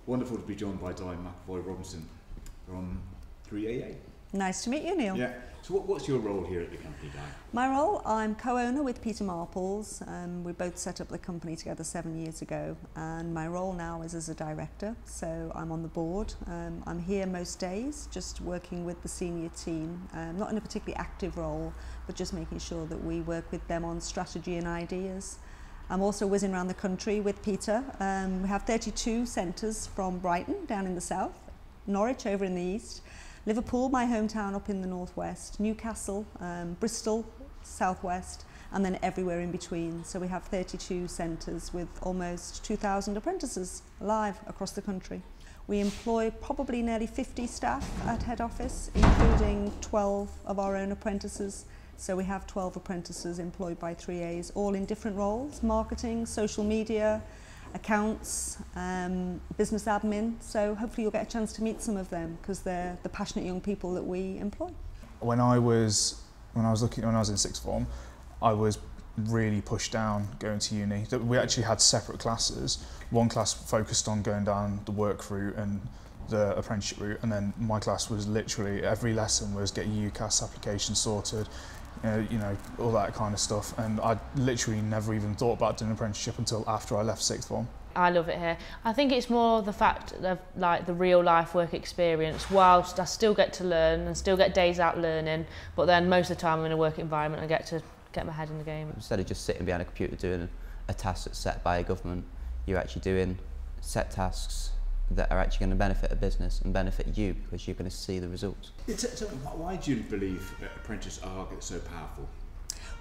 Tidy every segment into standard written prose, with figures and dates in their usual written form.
Wonderful to be joined by Di McAvoy Robinson from 3AA. Nice to meet you, Neil. Yeah. So what's your role here at the company, Di? My role, I'm co-owner with Peter Marples. We both set up the company together 7 years ago, and my role now is as a director, so I'm on the board. I'm here most days, just working with the senior team, not in a particularly active role, but just making sure that we work with them on strategy and ideas. I'm also whizzing around the country with Peter. We have 32 centres from Brighton down in the south, Norwich over in the east, Liverpool, my hometown, up in the northwest, Newcastle, Bristol, southwest, and then everywhere in between. So we have 32 centres with almost 2,000 apprentices live across the country. We employ probably nearly 50 staff at head office, including 12 of our own apprentices. So we have 12 apprentices employed by 3As, all in different roles: marketing, social media, accounts, business admin. So hopefully you'll get a chance to meet some of them, because they're the passionate young people that we employ. When I was in sixth form, I was really pushed down going to uni. We actually had separate classes. One class focused on going down the work route and the apprenticeship route, and then my class was literally every lesson was get your UCAS application sorted, you know, all that kind of stuff. And I literally never even thought about doing an apprenticeship until after I left sixth form. I love it here. I think it's more the fact of like the real life work experience, whilst I still get to learn and still get days out learning, but then most of the time I'm in a work environment and I get to get my head in the game. Instead of just sitting behind a computer doing a task that's set by a government, you're actually doing set tasks that are actually going to benefit a business and benefit you, because you're going to see the results. So why do you believe apprentices are so powerful?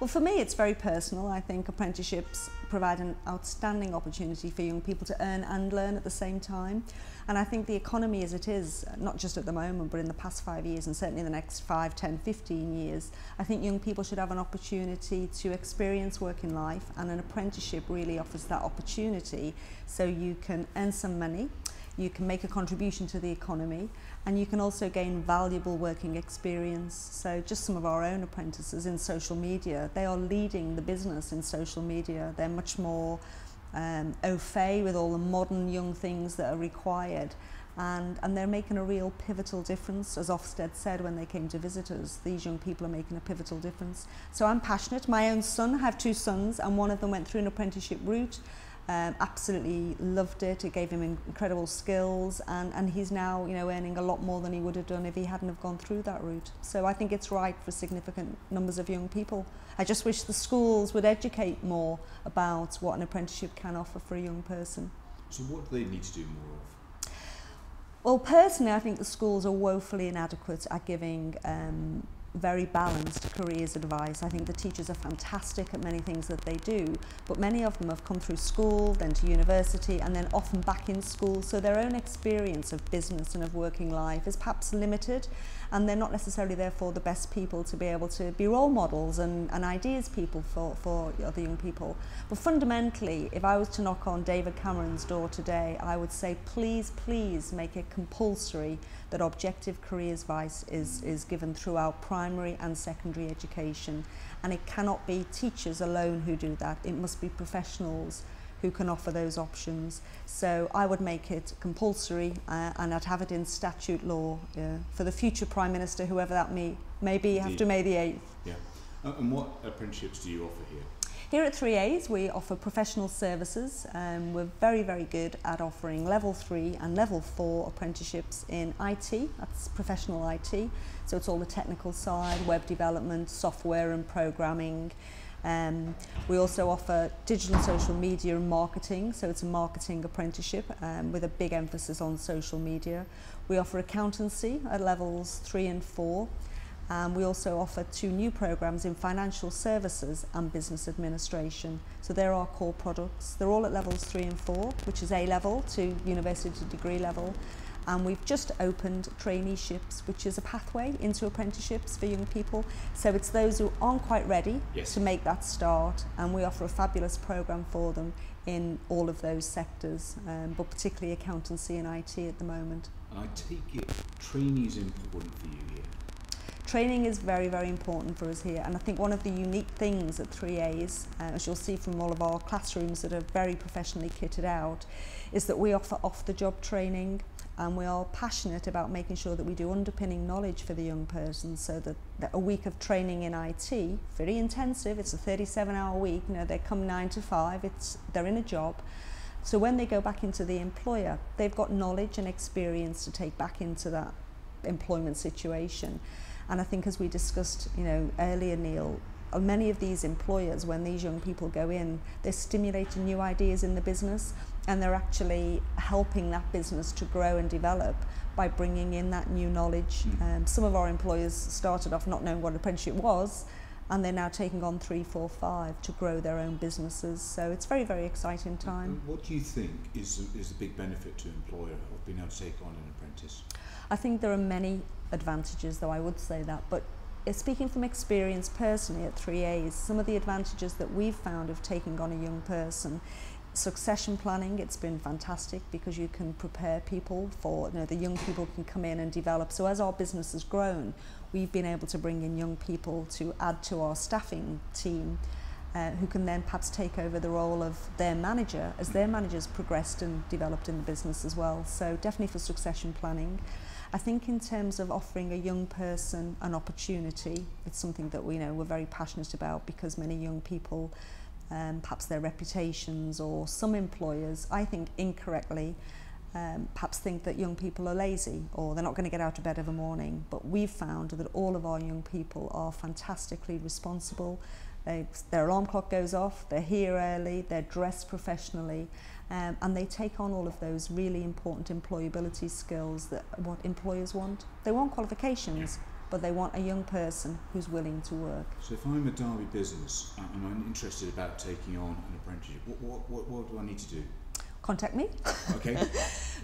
Well, for me, it's very personal. I think apprenticeships provide an outstanding opportunity for young people to earn and learn at the same time. And I think the economy as it is, not just at the moment, but in the past 5 years and certainly in the next 5, 10, 15 years, I think young people should have an opportunity to experience working life, and an apprenticeship really offers that opportunity. So you can earn some money, you can make a contribution to the economy, and you can also gain valuable working experience. So just some of our own apprentices in social media, they are leading the business in social media. They're much more au fait with all the modern young things that are required, and they're making a real pivotal difference. As Ofsted said when they came to visit us, these young people are making a pivotal difference. So I'm passionate. My own son, I have 2 sons, and one of them went through an apprenticeship route. Absolutely loved it. It gave him incredible skills, and he's now, you know, earning a lot more than he would have done if he hadn't have gone through that route. So I think it's right for significant numbers of young people. I just wish the schools would educate more about what an apprenticeship can offer for a young person. So what do they need to do more of? Well, personally, I think the schools are woefully inadequate at giving very balanced careers advice. I think the teachers are fantastic at many things that they do, but many of them have come through school, then to university, and then often back in school, so their own experience of business and of working life is perhaps limited, and they're not necessarily therefore the best people to be able to be role models and ideas people for other young people. But fundamentally, if I was to knock on David Cameron's door today, I would say please, please make it compulsory that objective careers advice is given throughout primary and secondary education, and it cannot be teachers alone who do that. It must be professionals who can offer those options. So I would make it compulsory, and I'd have it in statute law for the future Prime Minister, whoever that may be, after May the 8th. Yeah. And what apprenticeships do you offer here? Here at 3As, we offer professional services. We're very, very good at offering level 3 and level 4 apprenticeships in IT, that's professional IT. So it's all the technical side, web development, software and programming. We also offer digital and social media and marketing, so it's a marketing apprenticeship with a big emphasis on social media. We offer accountancy at levels 3 and 4. We also offer 2 new programs in financial services and business administration. So they're our core products. They're all at levels 3 and 4, which is A level to university degree level. And we've just opened traineeships, which is a pathway into apprenticeships for young people. So it's those who aren't quite ready to make that start, and we offer a fabulous program for them in all of those sectors, but particularly accountancy and IT at the moment. And I take it training is important for you here. training is very, very important for us here, and I think one of the unique things at 3A's, as you'll see from all of our classrooms that are very professionally kitted out, is that we offer off-the-job training, and we are passionate about making sure that we do underpinning knowledge for the young person, so that a week of training in IT, very intensive, it's a 37-hour week, you know, they come 9 to 5, they're in a job. So when they go back into the employer, they've got knowledge and experience to take back into that employment situation. And I think, as we discussed, you know, earlier, Neil, many of these employers, when these young people go in, they're stimulating new ideas in the business, and they're actually helping that business to grow and develop by bringing in that new knowledge. Some of our employers started off not knowing what an apprenticeship was, and they're now taking on 3, 4, 5 to grow their own businesses. So it's very, very exciting time. What do you think is the big benefit to an employer of being able to take on an apprentice? I think there are many advantages, though I would say that, but speaking from experience personally at 3A's, some of the advantages that we've found of taking on a young person: succession planning. It's been fantastic because you can prepare people for, you know, the young people can come in and develop. So as our business has grown, we've been able to bring in young people to add to our staffing team, who can then perhaps take over the role of their manager as their managers progressed and developed in the business as well. So definitely for succession planning. I think in terms of offering a young person an opportunity, it's something that we know we're very passionate about, because many young people, perhaps their reputations, or some employers, I think incorrectly, perhaps think that young people are lazy or they're not going to get out of bed of a morning. But we've found that all of our young people are fantastically responsible. Their alarm clock goes off, they're here early, they're dressed professionally, and they take on all of those really important employability skills that what employers want. They want qualifications, but they want a young person who's willing to work. So if I'm a Derby business and I'm interested about taking on an apprenticeship, what do I need to do? Contact me. Okay.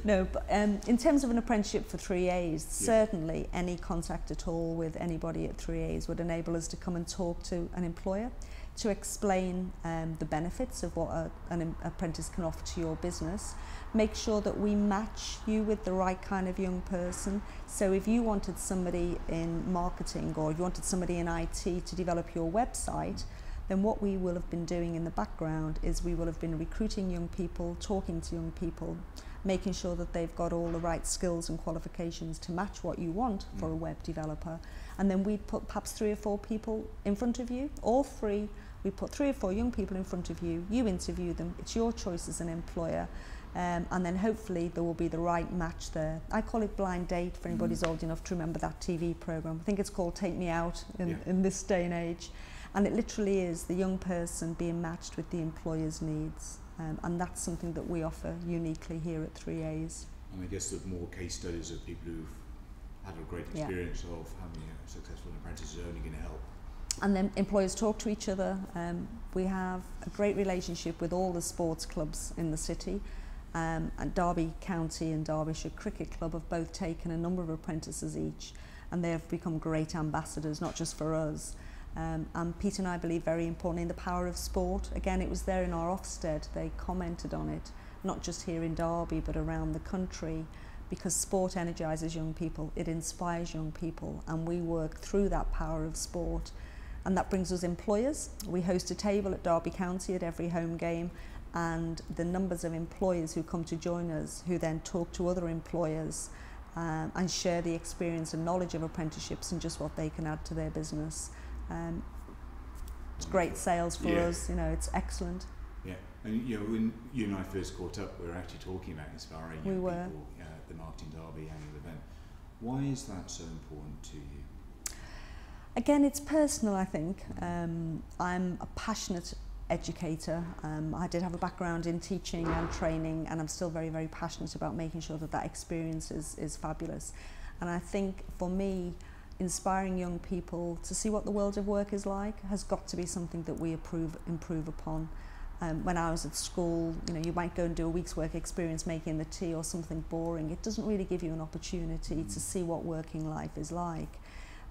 No, but in terms of an apprenticeship for 3A's, certainly any contact at all with anybody at 3A's would enable us to come and talk to an employer, to explain the benefits of what an apprentice can offer to your business. Make sure that we match you with the right kind of young person. So if you wanted somebody in marketing, or if you wanted somebody in IT to develop your website, then what we will have been doing in the background is we will have been recruiting young people, talking to young people, making sure that they've got all the right skills and qualifications to match what you want for a web developer. And then we'd put perhaps 3 or 4 people in front of you, all 3. We put 3 or 4 young people in front of you, you interview them, it's your choice as an employer, and then hopefully there will be the right match there. I call it blind date for anybody who's old enough to remember that TV programme. I think it's called Take Me Out in this day and age. And it literally is the young person being matched with the employer's needs. And that's something that we offer uniquely here at 3A's. And I guess the more case studies of people who've had a great experience of having a successful apprentice is only going to help. And then employers talk to each other. We have a great relationship with all the sports clubs in the city. And Derby County and Derbyshire Cricket Club have both taken a number of apprentices each, and they have become great ambassadors, not just for us. And Pete and I believe very importantly in the power of sport. Again, it was there in our Ofsted, they commented on it, not just here in Derby but around the country, because sport energises young people, it inspires young people, and we work through that power of sport. And that brings us employers. We host a table at Derby County at every home game, and the numbers of employers who come to join us, who then talk to other employers and share the experience and knowledge of apprenticeships and just what they can add to their business. It's great sales for us, you know, it's excellent. Yeah, and you know, when you and I first caught up, we were actually talking about inspiring young people at the Marketing Derby annual event. Why is that so important to you? Again, it's personal, I think. I'm a passionate educator. I did have a background in teaching and training, and I'm still very, very passionate about making sure that that experience is fabulous. And I think for me, inspiring young people to see what the world of work is like has got to be something that we improve upon. When I was at school, you know, you might go and do a week's work experience making the tea or something boring. It doesn't really give you an opportunity to see what working life is like.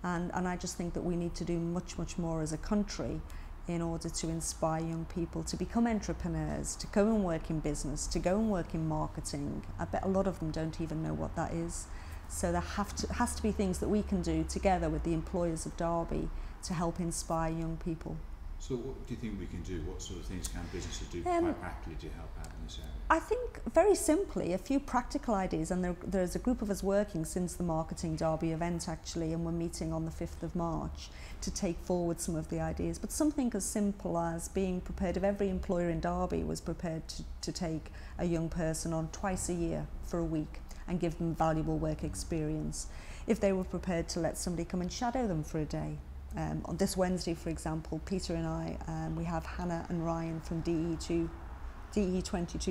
And I just think that we need to do much, much more as a country in order to inspire young people to become entrepreneurs, to go and work in business, to go and work in marketing. I bet a lot of them don't even know what that is. So there has to be things that we can do together with the employers of Derby to help inspire young people. So what do you think we can do? What sort of things can businesses do quite practically to help out in this area? I think very simply, a few practical ideas, and there's a group of us working since the Marketing Derby event actually, and we're meeting on the 5th of March to take forward some of the ideas. But something as simple as being prepared, if every employer in Derby was prepared to take a young person on twice a year for a week and give them valuable work experience. If they were prepared to let somebody come and shadow them for a day. On this Wednesday, for example, Peter and I, we have Hannah and Ryan from DE22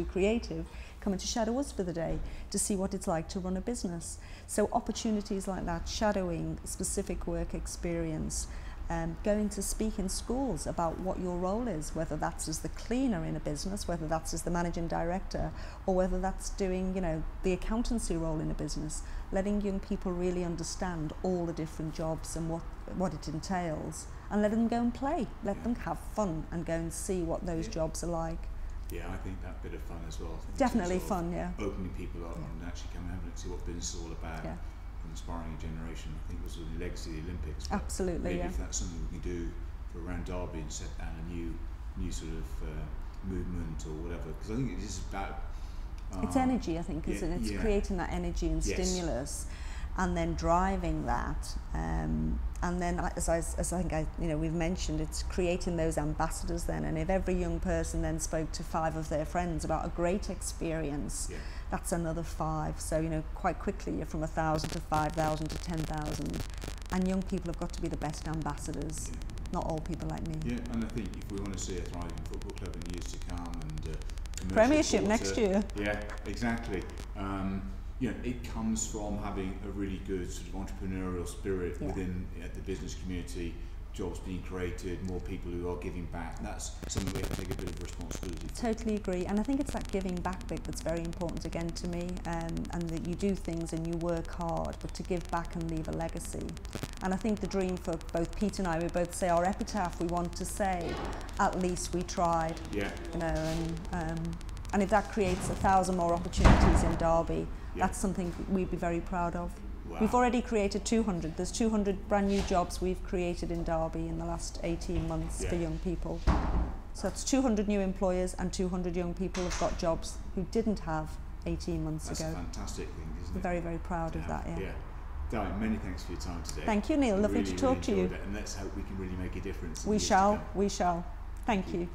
Creative coming to shadow us for the day to see what it's like to run a business. So opportunities like that, shadowing, specific work experience, going to speak in schools about what your role is, whether that's as the cleaner in a business, whether that's as the managing director, or whether that's doing, you know, the accountancy role in a business, letting young people really understand all the different jobs and what it entails, and let them go and play, let them have fun and go and see what those jobs are like. Yeah, I think that bit of fun as well. Definitely fun, yeah. Opening people up and actually coming over and see what business is all about. Yeah. Inspiring a generation. I think it was the legacy of the Olympics. Absolutely, maybe yeah. if that's something we can do for around Derby and set down a new sort of movement or whatever, because I think it is about it's energy, I think, isn't it? It's creating that energy and stimulus, and then driving that, and then as I think we've mentioned, it's creating those ambassadors then. And if every young person then spoke to 5 of their friends about a great experience, that's another 5. So, you know, quite quickly you're from 1,000 to 5,000 to 10,000, and young people have got to be the best ambassadors. Not all people like me. Yeah, and I think if we want to see a thriving football club in years to come and Premiership next year. Yeah, exactly. You know, it comes from having a really good sort of entrepreneurial spirit within the business community, jobs being created, more people who are giving back. That's something we have to take a bit of responsibility for. Totally agree, and I think it's that giving back bit that's very important again to me, and that you do things and you work hard, but to give back and leave a legacy. And I think the dream for both Pete and I, we both say our epitaph, we want to say, at least we tried. Yeah. You know, and if that creates 1,000 more opportunities in Derby, that's something we'd be very proud of. Wow. We've already created 200. There's 200 brand new jobs we've created in Derby in the last 18 months for young people. So it's 200 new employers and 200 young people have got jobs who didn't have 18 months ago. That's a fantastic thing, isn't it? We're very, very proud of that, Yeah. Diane, many thanks for your time today. Thank you, Neil. Lovely to talk to you. And let's hope we can really make a difference. We shall. Thank you.